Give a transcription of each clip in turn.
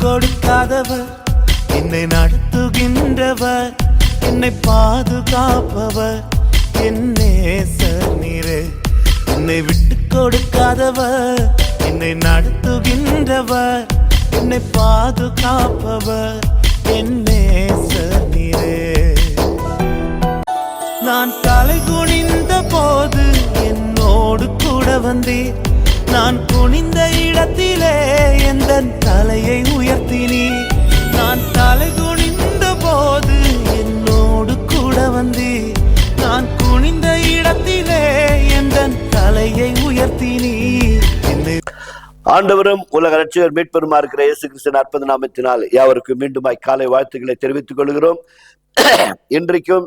கொடுக்காதவர், என்னை நடத்துகின்றவர், என்னை பாதுகாப்பவர், என் நேசர் நீரே. என்னை விட்டு கொடுக்காதவர், என்னை நடத்துகின்றவர், என்னை பாதுகாப்பவர், என் நேசர் நீரே. நான் தலை குனிந்த போது என்னோடு கூட வந்தீர். நான் குனிந்த இடத்திலே எந்த தலையை உயர்த்தினீர். நான் தலை குனிந்த போது என்னோடு கூட வந்தீர். நான் குனிந்த இடத்திலே எந்த தலையை உயர்த்தினீர். ஆண்டவரும் உலக ரட்சகர் மீட்பெருமா இருக்கிற இயேசு கிறிஸ்துவின் அற்புத நாமத்தினால் யாவருக்கும் மீண்டுமாய் காலை வாழ்த்துக்களை தெரிவித்துக் கொள்கிறோம். இன்றைக்கும்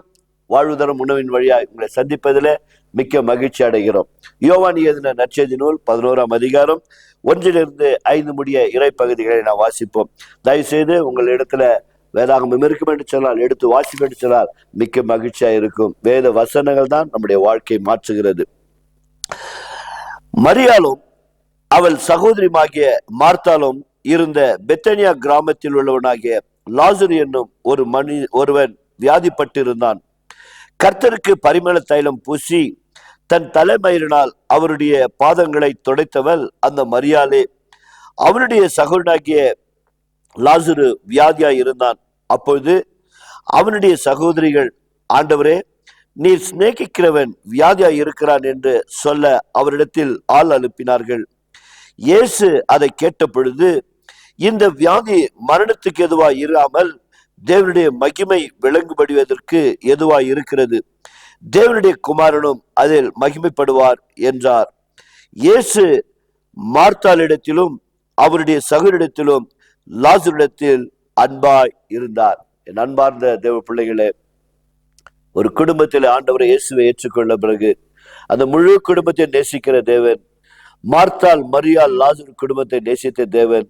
வாழ்வுதரும் உணவின் வழியாய் உங்களை சந்திப்பதில் மிக்க மகிழ்ச்சி அடைகிறோம். யோவான் எழுதின நற்செய்தி நூல் 11ஆம் அதிகாரம் 1-5 முடிய இறை பகுதிகளை நாம் வாசிப்போம். தயவு செய்து உங்கள் இடத்துல வேதாகமம் இருக்கும் என்று சொன்னால் எடுத்து வாசிப்பு என்று சொன்னால் மிக்க மகிழ்ச்சியா இருக்கும். வேத வசனங்கள் தான் நம்முடைய வாழ்க்கையை மாற்றுகிறது. மரியாளும் அவள் சகோதரியுமாகிய மார்த்தாலும் இருந்த பெத்தனியா கிராமத்தில் உள்ளவனாகிய லாசரு என்னும் ஒருவன் வியாதிப்பட்டிருந்தான். கர்த்தருக்கு பரிமள தைலம் பூசி தன் தலைமயிரினால் அவருடைய பாதங்களை துடைத்தவள் அந்த மரியாளே. அவனுடைய சகோதரனாகிய லாசரு வியாதியாய் இருந்தான். அப்பொழுது அவனுடைய சகோதரிகள், ஆண்டவரே, நீர் சிநேகிக்கிறவன் வியாதியாய் இருக்கிறான் என்று சொல்ல அவரிடத்தில் ஆள் அனுப்பினார்கள். இயேசு அதை கேட்ட பொழுது, இந்த வியாதி மரணத்துக்கு எதுவாய் இராமல் தேவனுடைய மகிமை விளங்குபடுவதற்கு எதுவாய் இருக்கிறது. தேவனுடைய குமாரனும் அதில் மகிமைப்படுவார் என்றார். இயேசு மார்த்தாளிடத்திலும் அவருடைய சகோதரிடத்திலும் லாசரிடத்தில் அன்பாய் இருந்தார். என் அன்பார்ந்த தேவ பிள்ளைகளே, ஒரு குடும்பத்தில் ஆண்டவரை இயேசுவை ஏற்றுக்கொள்ள பிறகு அந்த முழு குடும்பத்தை நேசிக்கிற தேவன், மார்த்தாள் மரியாள் லாசரு குடும்பத்தை நேசித்த தேவன்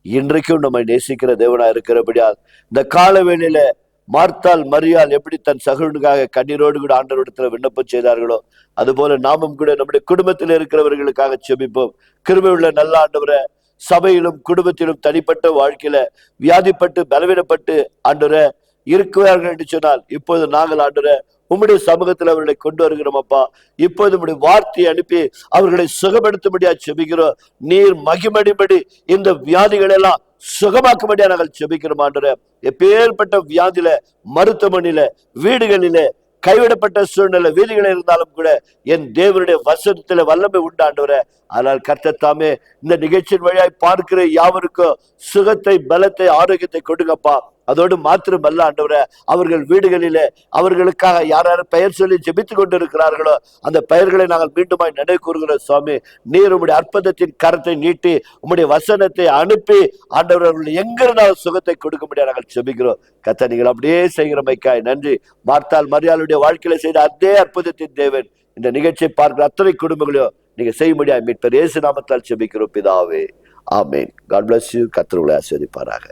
இன்றைக்கும் நம்மை நேசிக்கிற தேவனா இருக்கிறபடியால் இந்த கால வேளையில மார்த்தாள் மரியாள் எப்படி தன் சகோதரனுக்காக கண்ணீரோடு கூட ஆண்டவரிடத்துல விண்ணப்பம் செய்தார்களோ, அதுபோல நாமும் கூட நம்முடைய குடும்பத்தில் இருக்கிறவர்களுக்காக செபிப்போம். கிருபையுள்ள நல்ல ஆண்டவரை, சபையிலும் குடும்பத்திலும் தனிப்பட்ட வாழ்க்கையில வியாதிப்பட்டு பலவீனப்பட்டு ஆண்டவரை இருக்கிறார்கள் என்று சொன்னால் இப்போது நாங்கள் ஆண்டவரை உம்முடைய சமூகத்தில் அவர்களை கொண்டு வருகிறோம் அப்பா. இப்போது உம்முடைய வார்த்தையை அனுப்பி அவர்களை சுகப்படுத்தும்படியா செபிக்கிறோம். நீர் மகிமடிபடி இந்த வியாதிகள் எல்லாம் சுகமாக்கும்படியா நாங்கள் செபிக்கிறோம் ஆண்டவரே. எப்பேற்பட்ட வியாதியில, மருத்துவமனையில, வீடுகளில, கைவிடப்பட்ட சூழ்நிலை வீதிகள் இருந்தாலும் கூட என் தேவனுடைய வசனத்துல வல்லமை உண்டாண்டவர. ஆனால் கர்த்தர் தாமே இந்த நிகழ்ச்சியின் வழியாய் பார்க்கிற யாவருக்கும் சுகத்தை, பலத்தை, ஆரோக்கியத்தை கொடுங்கப்பா. அதோடு மாத்திரம் அல்ல ஆண்டவர, அவர்கள் வீடுகளிலே அவர்களுக்காக யார் பெயர் சொல்லி ஜெபித்து கொண்டிருக்கிறார்களோ அந்த பெயர்களை நாங்கள் மீண்டுமாய் நினைவு கூறுகிறோம். சுவாமி, நீர் உம்முடைய அற்புதத்தின் கரத்தை நீட்டி உம்முடைய வசனத்தை அனுப்பி ஆண்டவர் அவர்கள் எங்கிருந்தாலும் சுகத்தை கொடுக்க முடியாது நாங்கள் ஜெபிக்கிறோம். கர்த்தர், நீங்கள் அப்படியே செய்கிறமைக்காய் நன்றி. மார்த்தாள் மரியாளுடைய வாழ்க்கையில செய்த அதே அற்புதத்தின் தேவன் இந்த நிகழ்ச்சியை பார்க்கிற அத்தனை குடும்பங்களையும் நீங்க செய்ய முடியாது. மீட்பர் இயேசு நாமத்தால் ஜெபிக்கிறோம் பிதாவே, ஆமென். God bless you. கர்த்தர் உங்களை ஆசீர்வதிப்பாராக.